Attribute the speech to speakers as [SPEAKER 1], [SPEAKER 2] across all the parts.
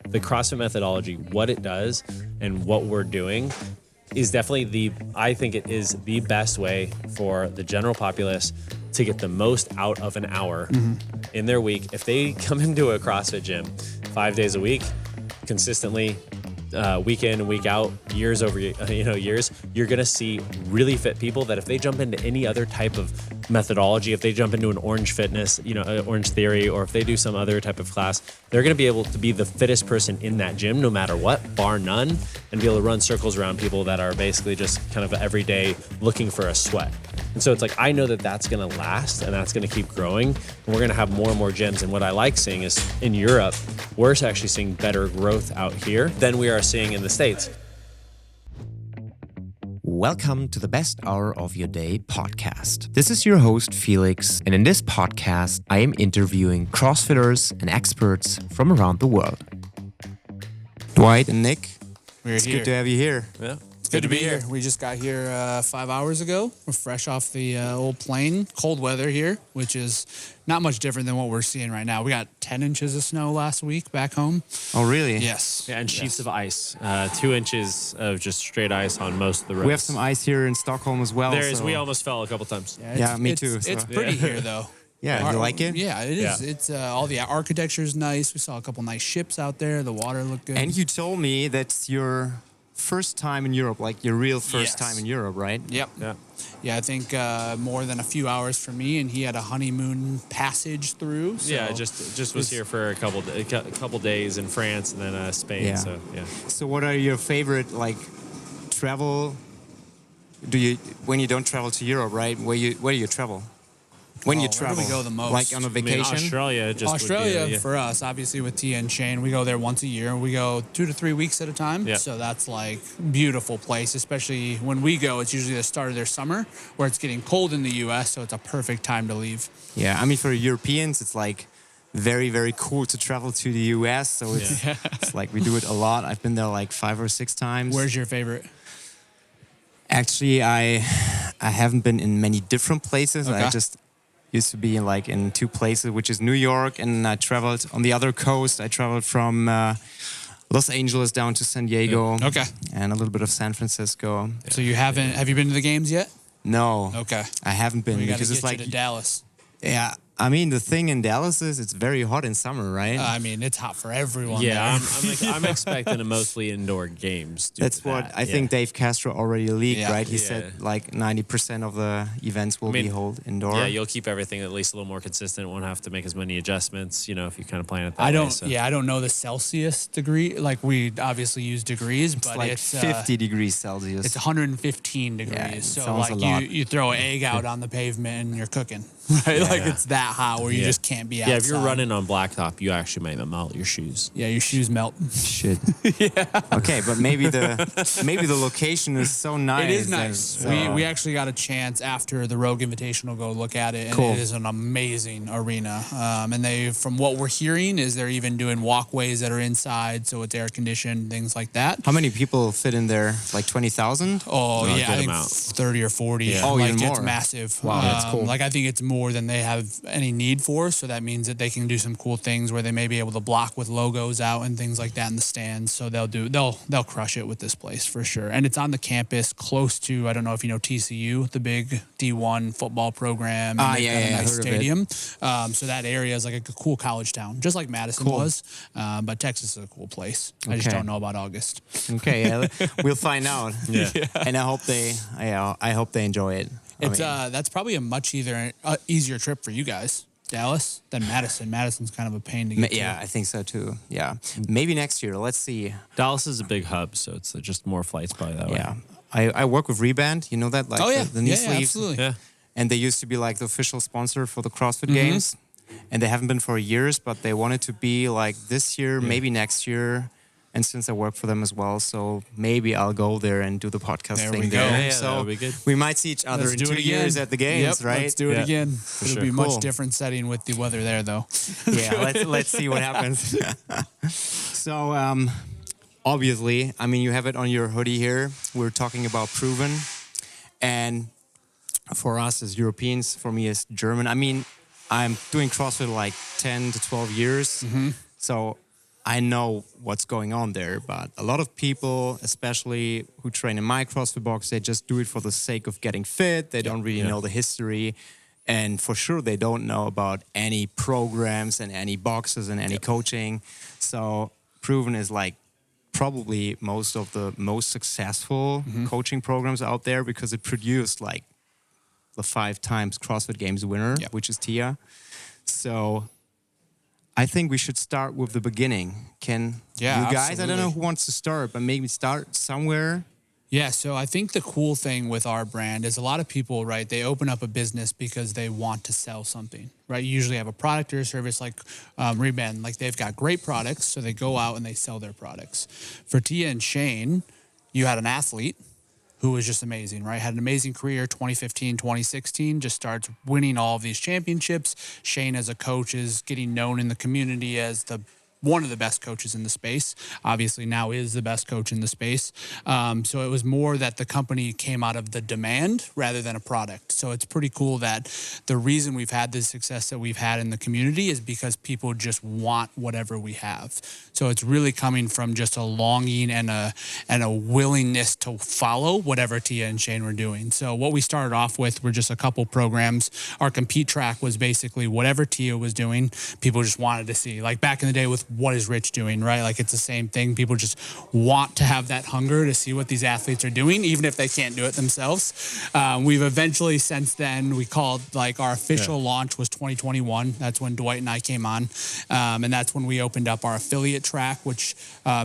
[SPEAKER 1] the CrossFit methodology, what it does and what we're doing is definitely I think it is the best way for the general populace to get the most out of an hour in their week. If they come into a CrossFit gym 5 days a week, consistently, week in and week out, years over years, you're going to see really fit people that if they jump into any other type of methodology, if they jump into an Orange Fitness, Orange Theory, or if they do some other type of class, they're going to be able to be the fittest person in that gym no matter what, bar none, and be able to run circles around people that are basically just kind of every day looking for a sweat. And so it's like, I know that that's going to last and that's going to keep growing. And we're going to have more and more gyms. And what I like seeing is in Europe, we're actually seeing better growth out here than we are seeing in the States.
[SPEAKER 2] Welcome to the Best Hour of Your Day podcast. This is your host, Felix. And in this podcast, I am interviewing CrossFitters and experts from around the world. Dwight and Nick, it's good to have you here.
[SPEAKER 1] Yeah.
[SPEAKER 3] It's good to be here. We just got here 5 hours ago. We're fresh off the old plane. Cold weather here, which is not much different than what we're seeing right now. We got 10 inches of snow last week back home.
[SPEAKER 2] Oh, really?
[SPEAKER 3] Yes.
[SPEAKER 1] Yeah, and sheets of ice. 2 inches of just straight ice on most of the roads.
[SPEAKER 2] We have some ice here in Stockholm as well.
[SPEAKER 1] We almost fell a couple times.
[SPEAKER 2] Yeah, me too.
[SPEAKER 3] It's pretty here, though.
[SPEAKER 2] Yeah, you like it?
[SPEAKER 3] Yeah, it is.
[SPEAKER 1] Yeah.
[SPEAKER 3] It's all the architecture is nice. We saw a couple nice ships out there. The water looked good.
[SPEAKER 2] And you told me that's your first time in Europe, like your real first
[SPEAKER 3] Yes.
[SPEAKER 2] time in Europe, right?
[SPEAKER 3] Yep. Yeah, I think more than a few hours for me, and he had a honeymoon passage through. So
[SPEAKER 1] Yeah, just was here for a couple days in France and then Spain.
[SPEAKER 2] Yeah.
[SPEAKER 1] So yeah.
[SPEAKER 2] So what are your favorite travel? When you don't travel to Europe, right? Where do you travel? When you travel,
[SPEAKER 3] where do we go the most?
[SPEAKER 2] Like on a vacation?
[SPEAKER 1] Australia
[SPEAKER 3] Australia for us, obviously with Tia and Shane, we go there once a year. We go 2 to 3 weeks at a time.
[SPEAKER 1] Yeah.
[SPEAKER 3] So that's like beautiful place, especially when we go. It's usually the start of their summer where it's getting cold in the U.S. So it's a perfect time to leave.
[SPEAKER 2] Yeah, I mean for Europeans, it's like very, very cool to travel to the U.S. So it's like we do it a lot. I've been there like 5 or 6 times.
[SPEAKER 3] Where's your favorite?
[SPEAKER 2] Actually, I haven't been in many different places.
[SPEAKER 3] Okay.
[SPEAKER 2] I just used to be in 2 places, which is New York, and I traveled on the other coast. I traveled from Los Angeles down to San Diego.
[SPEAKER 3] Okay.
[SPEAKER 2] And a little bit of San Francisco.
[SPEAKER 3] So you have you been to the games yet?
[SPEAKER 2] No.
[SPEAKER 3] Okay.
[SPEAKER 2] I haven't been
[SPEAKER 3] We got to
[SPEAKER 2] because
[SPEAKER 3] get
[SPEAKER 2] it's like
[SPEAKER 3] you to Dallas.
[SPEAKER 2] yeah. I mean, the thing in Dallas is it's very hot in summer, right?
[SPEAKER 3] I mean, it's hot for everyone.
[SPEAKER 1] Yeah,
[SPEAKER 3] there.
[SPEAKER 1] I'm expecting a mostly indoor games.
[SPEAKER 2] That's what I think Dave Castro already leaked,
[SPEAKER 3] Yeah.
[SPEAKER 2] right? He
[SPEAKER 1] Yeah.
[SPEAKER 2] said like 90% of the events will be held indoor.
[SPEAKER 1] Yeah, you'll keep everything at least a little more consistent. Won't have to make as many adjustments, if you kind of plan it that
[SPEAKER 3] I
[SPEAKER 1] way.
[SPEAKER 3] don't.
[SPEAKER 1] So.
[SPEAKER 3] Yeah, I don't know the Celsius degree. Like we obviously use degrees,
[SPEAKER 2] It's
[SPEAKER 3] but
[SPEAKER 2] like
[SPEAKER 3] it's
[SPEAKER 2] 50 degrees Celsius.
[SPEAKER 3] It's 115
[SPEAKER 2] Yeah,
[SPEAKER 3] degrees.
[SPEAKER 2] it
[SPEAKER 3] So
[SPEAKER 2] sounds
[SPEAKER 3] like
[SPEAKER 2] a lot.
[SPEAKER 3] you throw an egg out on the pavement and you're cooking, right? Like it's that hot where you
[SPEAKER 1] Yeah.
[SPEAKER 3] just can't be outside.
[SPEAKER 1] Yeah, if you're running on blacktop, you actually might melt your shoes.
[SPEAKER 3] Yeah, your shoes melt.
[SPEAKER 2] Shit. Yeah. Okay, but maybe the location is so nice.
[SPEAKER 3] It is
[SPEAKER 2] that-
[SPEAKER 3] nice.
[SPEAKER 2] so-
[SPEAKER 3] We actually got a chance after the Rogue Invitational go look at it, and
[SPEAKER 2] Cool.
[SPEAKER 3] it is an amazing arena. And they, from what we're hearing, is they're even doing walkways that are inside, so it's air conditioned, things like that.
[SPEAKER 2] How many people fit in there? Like 20,000?
[SPEAKER 3] Oh,
[SPEAKER 1] a
[SPEAKER 3] yeah, I
[SPEAKER 1] good
[SPEAKER 3] think
[SPEAKER 1] amount.
[SPEAKER 3] 30 or 40.
[SPEAKER 1] Yeah.
[SPEAKER 2] Oh,
[SPEAKER 3] like,
[SPEAKER 2] even
[SPEAKER 3] it's
[SPEAKER 2] more.
[SPEAKER 3] massive.
[SPEAKER 2] Wow, that's cool.
[SPEAKER 3] Like, I think it's more than they have any need for, so that means that they can do some cool things where they may be able to block with logos out and things like that in the stands. So they'll crush it with this place for sure. And it's on the campus close to, I don't know if you know TCU, the big D1 football program. And they've got a nice
[SPEAKER 2] heard of it.
[SPEAKER 3] stadium. So that area is like a cool college town, just like Madison was. But Texas is a cool place. I just
[SPEAKER 2] Okay.
[SPEAKER 3] don't know about August.
[SPEAKER 2] Okay, yeah, we'll find out.
[SPEAKER 1] Yeah.
[SPEAKER 2] And I hope they enjoy it. I
[SPEAKER 3] It's
[SPEAKER 2] mean,
[SPEAKER 3] that's probably a much easier trip for you guys, Dallas, than Madison. Madison's kind of a pain to get to.
[SPEAKER 2] yeah, I think so too. Yeah, maybe next year. Let's see.
[SPEAKER 1] Dallas is a big hub, so it's just more flights probably that way.
[SPEAKER 2] Yeah, I work with Reband. You know that? Like
[SPEAKER 3] Oh yeah,
[SPEAKER 2] the knee
[SPEAKER 3] yeah,
[SPEAKER 2] sleeves.
[SPEAKER 3] absolutely.
[SPEAKER 1] Yeah.
[SPEAKER 2] And they used to be like the official sponsor for the CrossFit
[SPEAKER 3] Mm-hmm.
[SPEAKER 2] Games, and they haven't been for years. But they wanted to be like this year, maybe next year. And since I work for them as well, so maybe I'll go there and do the podcast
[SPEAKER 3] There
[SPEAKER 2] thing
[SPEAKER 3] we go.
[SPEAKER 2] there.
[SPEAKER 1] Yeah,
[SPEAKER 2] so
[SPEAKER 1] that would be good.
[SPEAKER 2] we might see each other
[SPEAKER 3] Let's
[SPEAKER 2] in
[SPEAKER 3] do it
[SPEAKER 2] 2
[SPEAKER 3] again.
[SPEAKER 2] years at the games,
[SPEAKER 3] Yep,
[SPEAKER 2] right?
[SPEAKER 3] Let's do it
[SPEAKER 1] Yeah,
[SPEAKER 3] again.
[SPEAKER 1] for
[SPEAKER 3] It'll
[SPEAKER 1] sure.
[SPEAKER 3] be much
[SPEAKER 2] Cool.
[SPEAKER 3] different setting with the weather there, though.
[SPEAKER 2] Yeah, let's see what happens. So obviously, I mean, you have it on your hoodie here. We're talking about Proven, and for us as Europeans, for me as German, I mean, I'm doing CrossFit like 10 to 12 years. So I know what's going on there, but a lot of people, especially who train in my CrossFit box, they just do it for the sake of getting fit. They don't really know the history. And for sure, they don't know about any programs and any boxes and any coaching. So Proven is like probably most of the most successful coaching programs out there because it produced like the 5 times CrossFit Games winner, which is Tia. So I think we should start with the beginning. Can you guys,
[SPEAKER 3] absolutely.
[SPEAKER 2] I don't know who wants to start, but maybe start somewhere.
[SPEAKER 3] Yeah, so I think the cool thing with our brand is a lot of people, right, they open up a business because they want to sell something, right? You usually have a product or a service like Reben, like they've got great products, so they go out and they sell their products. For Tia and Shane, you had an athlete who was just amazing, right? Had an amazing career, 2015, 2016, just starts winning all of these championships. Shane as a coach is getting known in the community as one of the best coaches in the space. Obviously now is the best coach in the space. So it was more that the company came out of the demand rather than a product. So it's pretty cool that the reason we've had the success that we've had in the community is because people just want whatever we have. So it's really coming from just a longing and a willingness to follow whatever Tia and Shane were doing. So what we started off with were just a couple programs. Our compete track was basically whatever Tia was doing, people just wanted to see. Like back in the day with what is Rich doing, right? Like it's the same thing. People just want to have that hunger to see what these athletes are doing, even if they can't do it themselves. We've eventually since then, we called like our official launch was 2021. That's when Dwight and I came on. And that's when we opened up our affiliate track, which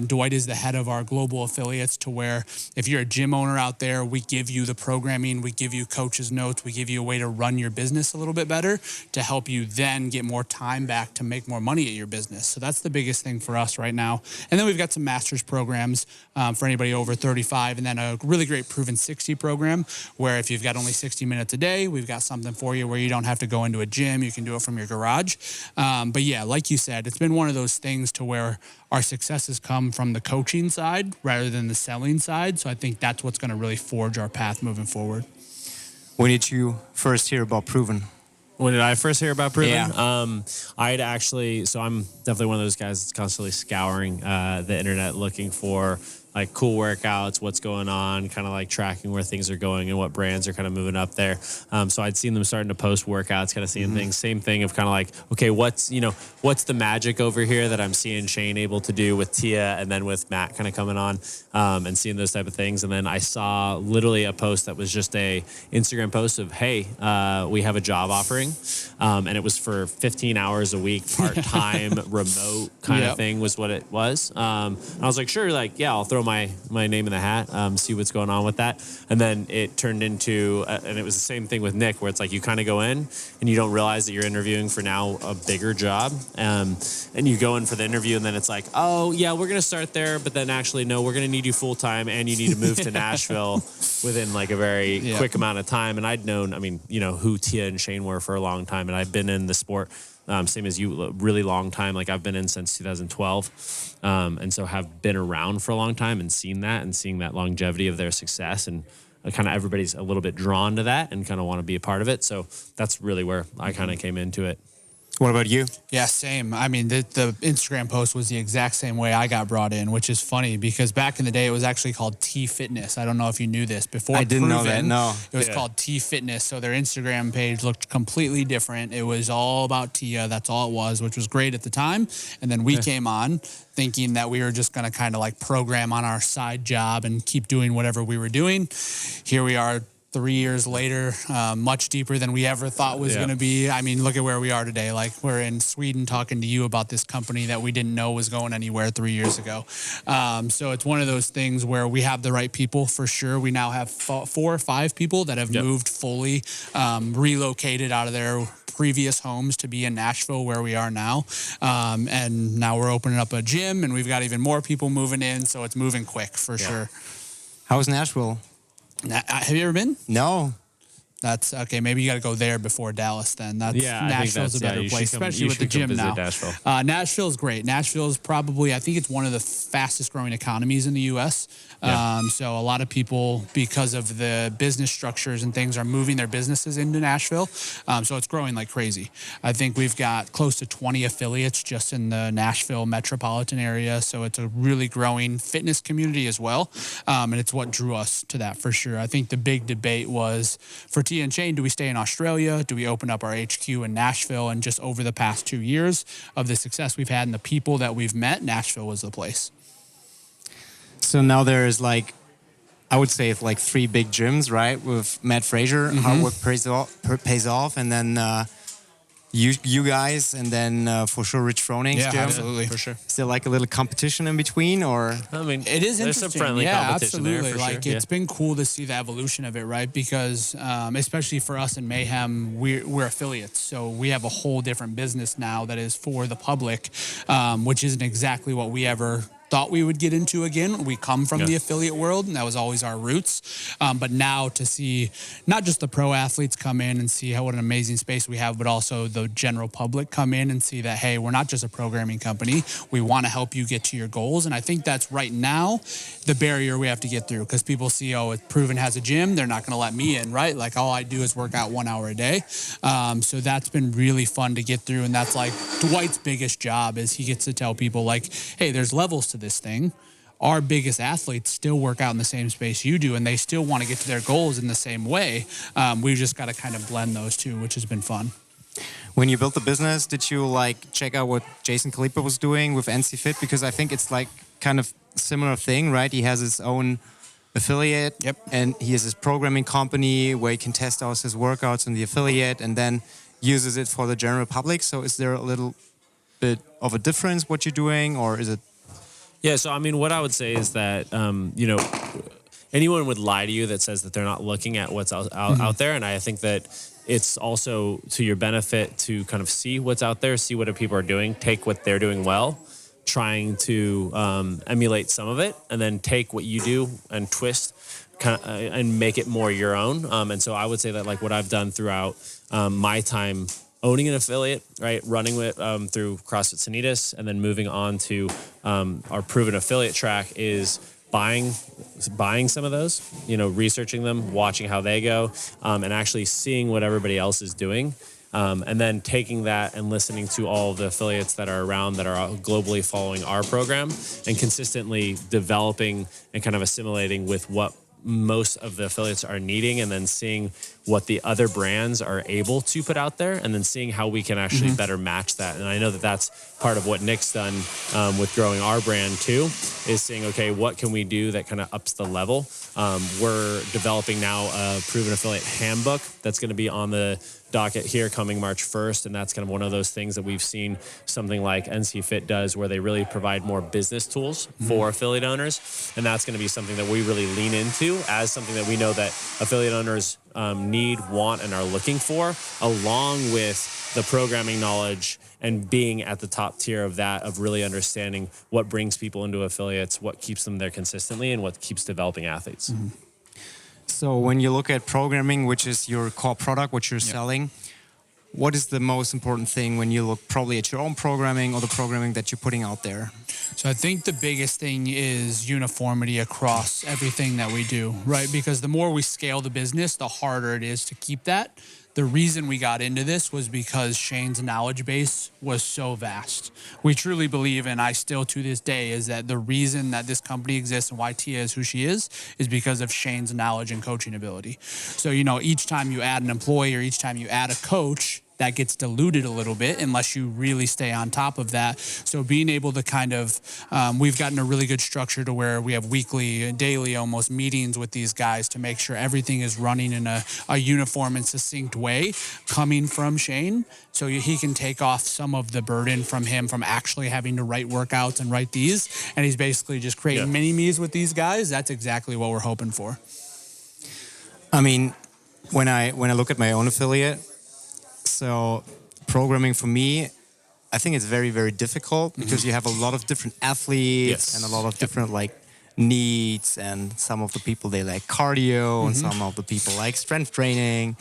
[SPEAKER 3] Dwight is the head of our global affiliates, to where if you're a gym owner out there, we give you the programming, we give you coaches notes, we give you a way to run your business a little bit better to help you then get more time back to make more money at your business. So that's the biggest thing for us right now. And then we've got some master's programs for anybody over 35, and then a really great Proven 60 program where if you've got only 60 minutes a day, we've got something for you where you don't have to go into a gym. You can do it from your garage. But yeah, like you said, it's been one of those things to where our successes come from the coaching side rather than the selling side. So I think that's what's going to really forge our path moving forward.
[SPEAKER 2] When did you first hear about Proven?
[SPEAKER 1] When did I first hear about Proven?
[SPEAKER 2] Yeah.
[SPEAKER 1] I'd actually, so I'm definitely one of those guys that's constantly scouring the internet looking for like cool workouts, what's going on, kind of like tracking where things are going and what brands are kind of moving up there. So I'd seen them starting to post workouts, kind of seeing things, same thing of kind of like, okay, what's the magic over here that I'm seeing Shane able to do with Tia and then with Matt kind of coming on and seeing those type of things. And then I saw literally a post that was just a Instagram post of, hey, we have a job offering. And it was for 15 hours a week, part-time, remote kind of thing was what it was. And I was like, sure, like, yeah, I'll throw my name in the hat, see what's going on with that. And then it turned into, and it was the same thing with Nick, where it's like you kind of go in and you don't realize that you're interviewing for now a bigger job. And you go in for the interview and then it's like, oh yeah, we're going to start there. But then actually, no, we're going to need you full time and you need to move to Nashville within like a very quick amount of time. And I'd known, who Tia and Shane were for a long time. And I've been in the sport same as you, a really long time. Like I've been in since 2012. And so have been around for a long time and seen that and seeing that longevity of their success. And kind of everybody's a little bit drawn to that and kind of want to be a part of it. So that's really where I kind of came into it.
[SPEAKER 2] What about you?
[SPEAKER 3] Yeah, same. I mean, the Instagram post was the exact same way I got brought in, which is funny because back in the day, it was actually called T Fitness. I don't know if you knew this. Before
[SPEAKER 2] I didn't know that, no.
[SPEAKER 3] It was called T Fitness. So their Instagram page looked completely different. It was all about Tia. That's all it was, which was great at the time. And then we came on thinking that we were just going to kind of like program on our side job and keep doing whatever we were doing. Here we are 3 years later, much deeper than we ever thought was going to be. I mean, look at where we are today. Like we're in Sweden talking to you about this company that we didn't know was going anywhere 3 years ago. So it's one of those things where we have the right people for sure. We now have 4 or 5 people that have moved fully, relocated out of their previous homes to be in Nashville where we are now. And now we're opening up a gym and we've got even more people moving in. So it's moving quick for sure.
[SPEAKER 2] How's Nashville?
[SPEAKER 3] Have you ever been?
[SPEAKER 2] No.
[SPEAKER 3] That's okay. Maybe you got to go there before Dallas. Then Nashville's a better place, especially with the gym now. Nashville is great. Nashville is probably, I think it's one of the fastest growing economies in the U.S. So a lot of people, because of the business structures and things, are moving their businesses into Nashville. So it's growing like crazy. I think we've got close to 20 affiliates just in the Nashville metropolitan area. So it's a really growing fitness community as well. And it's what drew us to that for sure. I think the big debate was for Tia and Shane, do we stay in Australia? Do we open up our HQ in Nashville? And just over the past 2 years of the success we've had and the people that we've met, Nashville was the place.
[SPEAKER 2] So now there's like, I would say it's like 3 big gyms, right? With Matt Fraser, hard work pays off, and then you guys, and then for sure Rich Froning's gym.
[SPEAKER 3] Absolutely, for sure.
[SPEAKER 2] Is there like a little competition in between, or?
[SPEAKER 1] I mean,
[SPEAKER 3] it is
[SPEAKER 1] there's
[SPEAKER 3] interesting.
[SPEAKER 1] some friendly competition
[SPEAKER 3] absolutely.
[SPEAKER 1] there.
[SPEAKER 3] Like it's been cool to see the evolution of it, right? Because especially for us in Mayhem, we're affiliates, so we have a whole different business now that is for the public, which isn't exactly what we ever thought we would get into again. We come from the affiliate world, and that was always our roots. But now to see not just the pro athletes come in and see what an amazing space we have, but also the general public come in and see that, hey, we're not just a programming company. We want to help you get to your goals. And I think that's right now the barrier we have to get through, because people see, oh, it's Proven has a gym. They're not going to let me in, right? Like all I do is work out 1 hour a day. So that's been really fun to get through. And that's like Dwight's biggest job is he gets to tell people like, hey, there's levels to this thing. Our biggest athletes still work out in the same space you do, and they still want to get to their goals in the same way. We've just got to kind of blend those two, which has been fun.
[SPEAKER 2] When you built the business, did you like check out what Jason Kalipa was doing with NC Fit? Because I think it's like kind of similar thing, right? He has his own affiliate, and he has his programming company where he can test out his workouts in the affiliate and then uses it for the general public. So is there a little bit of a difference what you're doing, or is it?
[SPEAKER 1] Yeah, so I mean, what I would say is that, anyone would lie to you that says that they're not looking at what's out there. And I think that it's also to your benefit to kind of see what's out there, see what people are doing, take what they're doing well, trying to emulate some of it, and then take what you do and twist and make it more your own. And so I would say that like what I've done throughout my time owning an affiliate, right, running with through CrossFit Sanitas, and then moving on to our Proven affiliate track is buying some of those, researching them, watching how they go, and actually seeing what everybody else is doing. And then taking that and listening to all of the affiliates that are around that are globally following our program, and consistently developing and kind of assimilating with what most of the affiliates are needing, and then seeing what the other brands are able to put out there, and then seeing how we can actually better match that. And I know that that's part of what Nic's done with growing our brand too, is saying, okay, what can we do that kind of ups the level? We're developing now a Proven Affiliate Handbook that's going to be on the docket here coming March 1st. And that's kind of one of those things that we've seen something like NC Fit does, where they really provide more business tools for affiliate owners. And that's going to be something that we really lean into as something that we know that affiliate owners need, want, and are looking for, along with the programming knowledge and being at the top tier of that, of really understanding what brings people into affiliates, what keeps them there consistently, and what keeps developing athletes.
[SPEAKER 2] So when you look at programming, which is your core product, what you're selling, what is the most important thing when you look probably at your own programming or the programming that you're putting out there?
[SPEAKER 3] So I think the biggest thing is uniformity across everything that we do, right? Because the more we scale the business, the harder it is to keep that. The reason we got into this was because Shane's knowledge base was so vast. We truly believe, and I still to this day, is that the reason that this company exists and why Tia is who she is because of Shane's knowledge and coaching ability. So, each time you add an employee or each time you add a coach, that gets diluted a little bit unless you really stay on top of that. So being able to kind of, we've gotten a really good structure to where we have weekly, daily almost meetings with these guys to make sure everything is running in a uniform and succinct way coming from Shane. So he can take off some of the burden from him from actually having to write workouts and write these. And he's basically just creating mini-me's with these guys. That's exactly what we're hoping for.
[SPEAKER 2] I mean, when I look at my own affiliate, so programming for me, I think it's very, very difficult because you have a lot of different athletes and a lot of different like needs, and some of the people, they like cardio, and some of the people like strength training.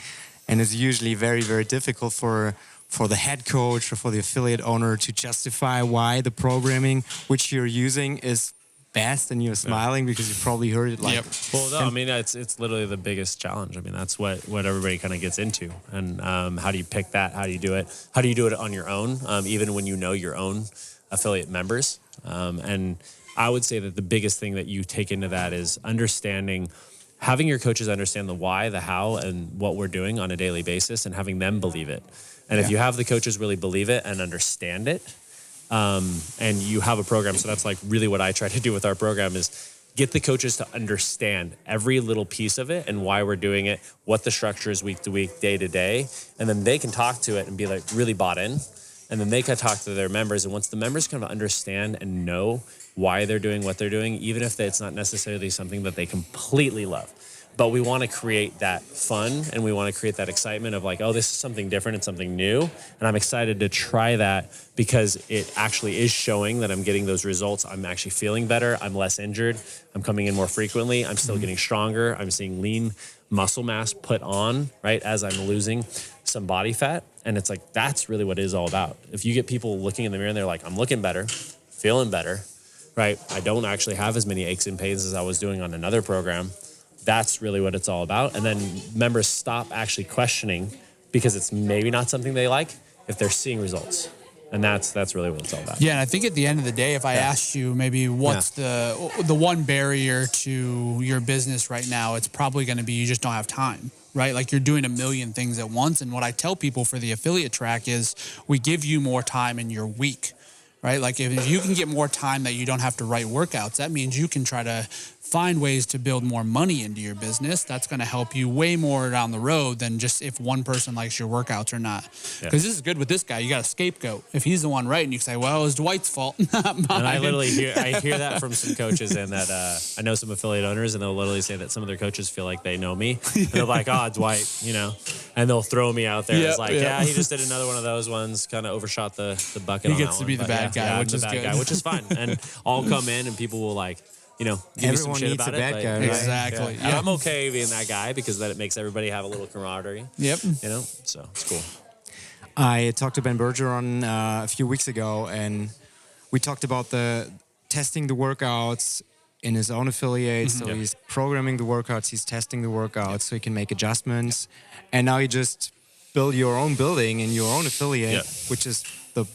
[SPEAKER 2] And it's usually very, very difficult for the head coach or for the affiliate owner to justify why the programming which you're using is best, and you're smiling because you probably heard it like.
[SPEAKER 1] Well, no, I mean, it's literally the biggest challenge. I mean, that's what everybody kind of gets into. And how do you pick that? How do you do it? How do you do it on your own, even when you know your own affiliate members? And I would say that the biggest thing that you take into that is having your coaches understand the why, the how, and what we're doing on a daily basis, and having them believe it. And if you have the coaches really believe it and understand it, and you have a program, so that's like really what I try to do with our program is get the coaches to understand every little piece of it and why we're doing it, what the structure is week to week, day to day, and then they can talk to it and be like really bought in. And then they can talk to their members, and once the members kind of understand and know why they're doing what they're doing, even if it's not necessarily something that they completely love. But we want to create that fun, and we want to create that excitement of like, oh, this is something different and something new. And I'm excited to try that because it actually is showing that I'm getting those results. I'm actually feeling better. I'm less injured. I'm coming in more frequently. I'm still getting stronger. I'm seeing lean muscle mass put on, right, as I'm losing some body fat. And it's like, that's really what it is all about. If you get people looking in the mirror and they're like, I'm looking better, feeling better, right? I don't actually have as many aches and pains as I was doing on another program. That's really what it's all about. And then members stop actually questioning because it's maybe not something they like if they're seeing results. And that's really what it's all about.
[SPEAKER 3] Yeah, and I think at the end of the day, if I asked you maybe what's the one barrier to your business right now, it's probably going to be you just don't have time, right? Like you're doing a million things at once. And what I tell people for the affiliate track is we give you more time in your week, right? Like if you can get more time that you don't have to write workouts, that means you can try to find ways to build more money into your business. That's going to help you way more down the road than just if one person likes your workouts or not. Because this is good with this guy. You got a scapegoat. If he's the one writing, you can say, well, it was Dwight's fault, not mine.
[SPEAKER 1] And I literally hear that from some coaches, and that I know some affiliate owners, and they'll literally say that some of their coaches feel like they know me. And they're like, oh, Dwight, and they'll throw me out there. It's like, he just did another one of those ones, kind of overshot the bucket.
[SPEAKER 3] He gets to be the bad guy, which is good.
[SPEAKER 1] Which is fine. And I'll come in and people will like, give me some shit about it.
[SPEAKER 2] Guy, right?
[SPEAKER 3] Exactly.
[SPEAKER 1] Yeah. And I'm okay being that guy because then it makes everybody have a little camaraderie.
[SPEAKER 3] Yep.
[SPEAKER 1] So it's cool.
[SPEAKER 2] I talked to Ben Bergeron a few weeks ago, and we talked about the testing the workouts in his own affiliate. So he's programming the workouts, he's testing the workouts so he can make adjustments. And now you just build your own building in your own affiliate, which is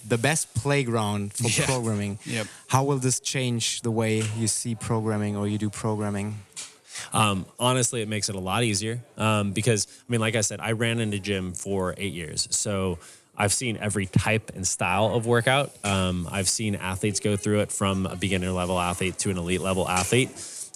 [SPEAKER 2] the best playground for programming.
[SPEAKER 3] Yep.
[SPEAKER 2] How will this change the way you see programming or you do programming?
[SPEAKER 1] Honestly, it makes it a lot easier because, like I said, I ran in the gym for 8 years. So I've seen every type and style of workout. I've seen athletes go through it from a beginner level athlete to an elite level athlete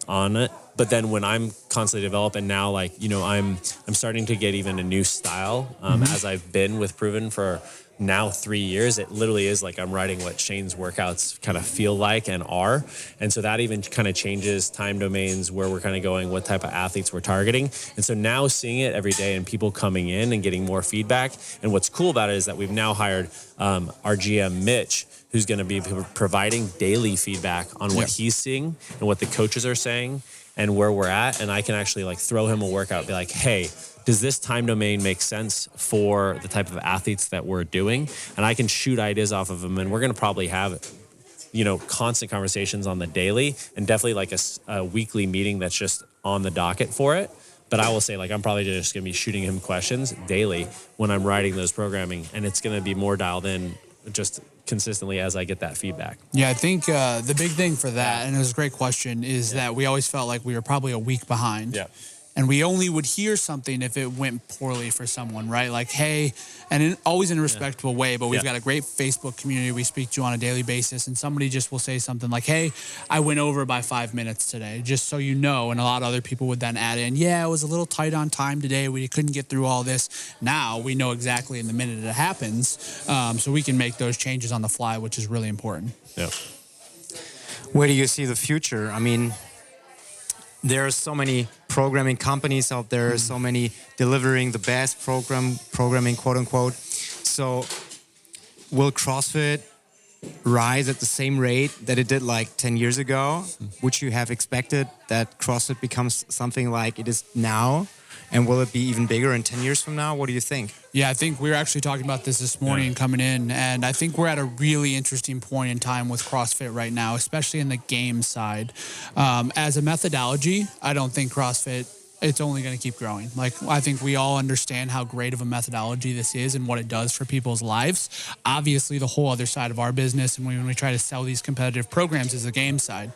[SPEAKER 1] on it. But then when I'm constantly developing now, I'm starting to get even a new style as I've been with Proven for now 3 years. It literally is like I'm writing what Shane's workouts kind of feel like and are. And so that even kind of changes time domains, where we're kind of going, what type of athletes we're targeting. And so now seeing it every day and people coming in and getting more feedback. And what's cool about it is that we've now hired our GM, Mitch, who's going to be providing daily feedback on what he's seeing and what the coaches are saying and where we're at. And I can actually throw him a workout, be like, hey, does this time domain make sense for the type of athletes that we're doing? And I can shoot ideas off of them. And we're going to probably have, constant conversations on the daily, and definitely a weekly meeting that's just on the docket for it. But I will say, I'm probably just going to be shooting him questions daily when I'm writing those programming. And it's going to be more dialed in just consistently as I get that feedback.
[SPEAKER 3] Yeah, I think the big thing for that, and it was a great question, is that we always felt like we were probably a week behind.
[SPEAKER 1] Yeah.
[SPEAKER 3] And we only would hear something if it went poorly for someone, right? Like, hey, and always in a respectful way, but we've got a great Facebook community we speak to on a daily basis. And somebody just will say something like, hey, I went over by 5 minutes today, just so you know. And a lot of other people would then add in, yeah, it was a little tight on time today. We couldn't get through all this. Now we know exactly in the minute it happens. So we can make those changes on the fly, which is really important.
[SPEAKER 1] Yeah.
[SPEAKER 2] Where do you see the future? There are so many programming companies out there, so many delivering the best programming, quote unquote. So will CrossFit rise at the same rate that it did like 10 years ago? Would you have expected that CrossFit becomes something like it is now? And will it be even bigger in 10 years from now? What do you think?
[SPEAKER 3] Yeah, I think we were actually talking about this morning coming in, and I think we're at a really interesting point in time with CrossFit right now, especially in the game side. As a methodology, I don't think CrossFit, it's only going to keep growing. Like, I think we all understand how great of a methodology this is and what it does for people's lives. Obviously, the whole other side of our business, and when we try to sell these competitive programs, is the game side.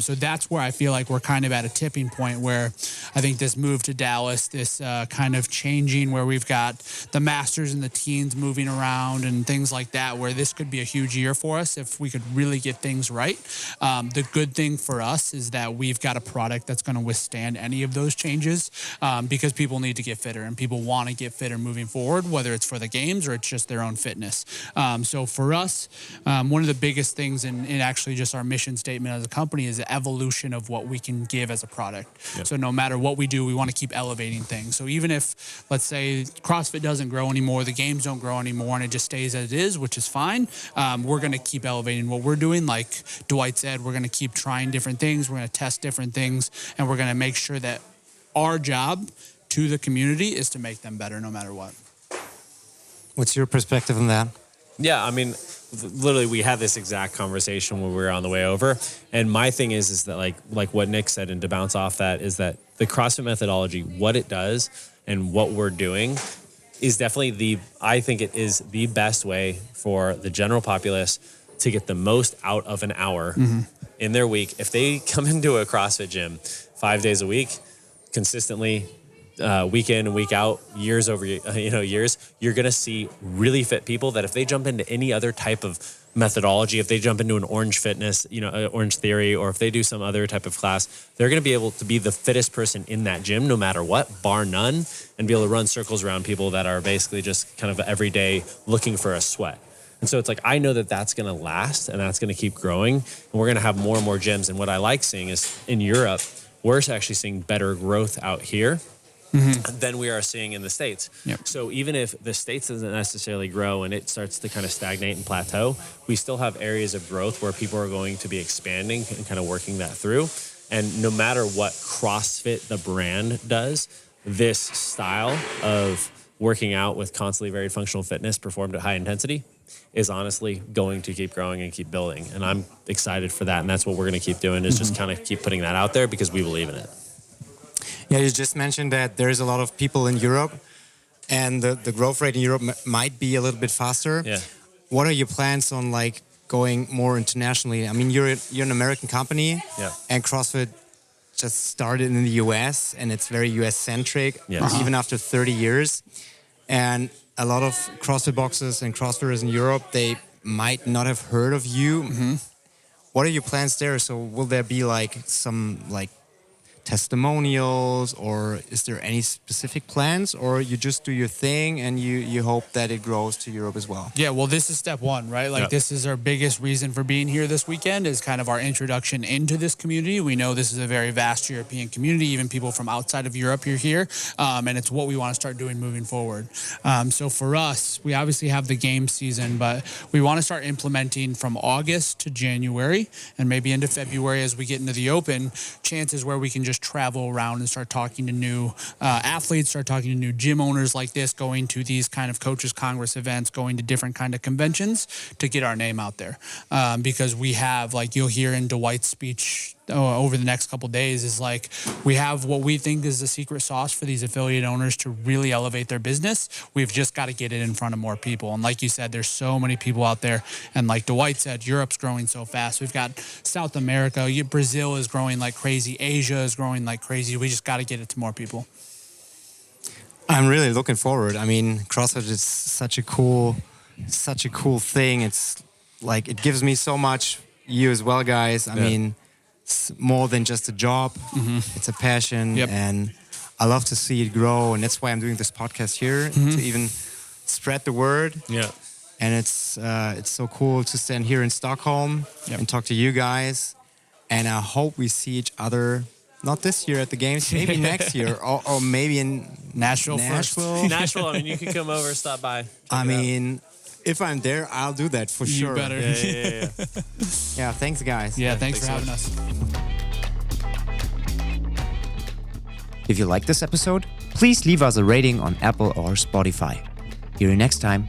[SPEAKER 3] So that's where I feel like we're kind of at a tipping point where I think this move to Dallas, this kind of changing where we've got the masters and the teens moving around and things like that, where this could be a huge year for us if we could really get things right. The good thing for us is that we've got a product that's going to withstand any of those changes, because people need to get fitter and people want to get fitter moving forward, whether it's for the games or it's just their own fitness. So for us, one of the biggest things in actually just our mission statement as a company is the evolution of what we can give as a product. Yep. So no matter what we do, we want to keep elevating things. So even if, let's say, CrossFit doesn't grow anymore, the games don't grow anymore, and it just stays as it is, which is fine, we're going to keep elevating what we're doing. Like Dwight said, we're going to keep trying different things. We're going to test different things, and we're going to make sure that our job to the community is to make them better no matter what.
[SPEAKER 2] What's your perspective on that?
[SPEAKER 1] Yeah, I mean, literally, we had this exact conversation when we were on the way over. And my thing is that like what Nick said, and to bounce off that, is that the CrossFit methodology, what it does and what we're doing is definitely I think it is the best way for the general populace to get the most out of an hour in their week. If they come into a CrossFit gym 5 days a week, consistently, week in and week out, years over years, you're going to see really fit people that if they jump into any other type of methodology, if they jump into an Orange Fitness, Orange Theory, or if they do some other type of class, they're going to be able to be the fittest person in that gym no matter what, bar none, and be able to run circles around people that are basically just kind of every day looking for a sweat. And so it's like, I know that that's going to last and that's going to keep growing, and we're going to have more and more gyms. And what I like seeing is in Europe, we're actually seeing better growth out here than we are seeing in the States. Yep. So even if the States doesn't necessarily grow and it starts to kind of stagnate and plateau, we still have areas of growth where people are going to be expanding and kind of working that through. And no matter what CrossFit, the brand, does, this style of working out with constantly varied functional fitness performed at high intensity is honestly going to keep growing and keep building. And I'm excited for that. And that's what we're going to keep doing, is just kind of keep putting that out there because we believe in it.
[SPEAKER 2] Yeah, you just mentioned that there's a lot of people in Europe and the growth rate in Europe might be a little bit faster.
[SPEAKER 1] Yeah.
[SPEAKER 2] What are your plans on like going more internationally? I mean, you're an American company, and CrossFit just started in the US and it's very US centric, even after 30 years. And a lot of CrossFit boxes and CrossFitters in Europe, they might not have heard of you. What are your plans there? So will there be like some like testimonials, or is there any specific plans, or you just do your thing and you hope that it grows to Europe as well?
[SPEAKER 3] Yeah, well, this is step one, right? Like this is our biggest reason for being here this weekend, is kind of our introduction into this community. We know this is a very vast European community, even people from outside of Europe are here, and it's what we want to start doing moving forward. So for us, we obviously have the game season, but we want to start implementing from August to January and maybe into February as we get into the open, chances where we can just travel around and start talking to new athletes, start talking to new gym owners like this, going to these kind of coaches congress events, going to different kind of conventions to get our name out there. Because we have, like you'll hear in Dwight's speech over the next couple of days, is like we have what we think is the secret sauce for these affiliate owners to really elevate their business. We've just got to get it in front of more people. And like you said, there's so many people out there. And like Dwight said, Europe's growing so fast. We've got South America, Brazil is growing like crazy. Asia is growing like crazy. We just got to get it to more people.
[SPEAKER 2] I'm really looking forward. I mean, CrossFit is such a cool thing. It's like, it gives me so much. You as well, guys. I mean, it's more than just a job. It's a passion, and I love to see it grow. And that's why I'm doing this podcast here, to even spread the word. Yeah. And it's so cool to stand here in Stockholm and talk to you guys. And I hope we see each other, not this year at the games, maybe next year, or maybe in
[SPEAKER 3] Nashville.
[SPEAKER 1] Nashville, I mean, you can come over, stop by.
[SPEAKER 2] I mean, If I'm there, I'll do that for
[SPEAKER 3] You
[SPEAKER 2] sure.
[SPEAKER 3] better.
[SPEAKER 2] Yeah, thanks, guys.
[SPEAKER 3] Yeah, thanks for having us.
[SPEAKER 2] If you like this episode, please leave us a rating on Apple or Spotify. See you next time.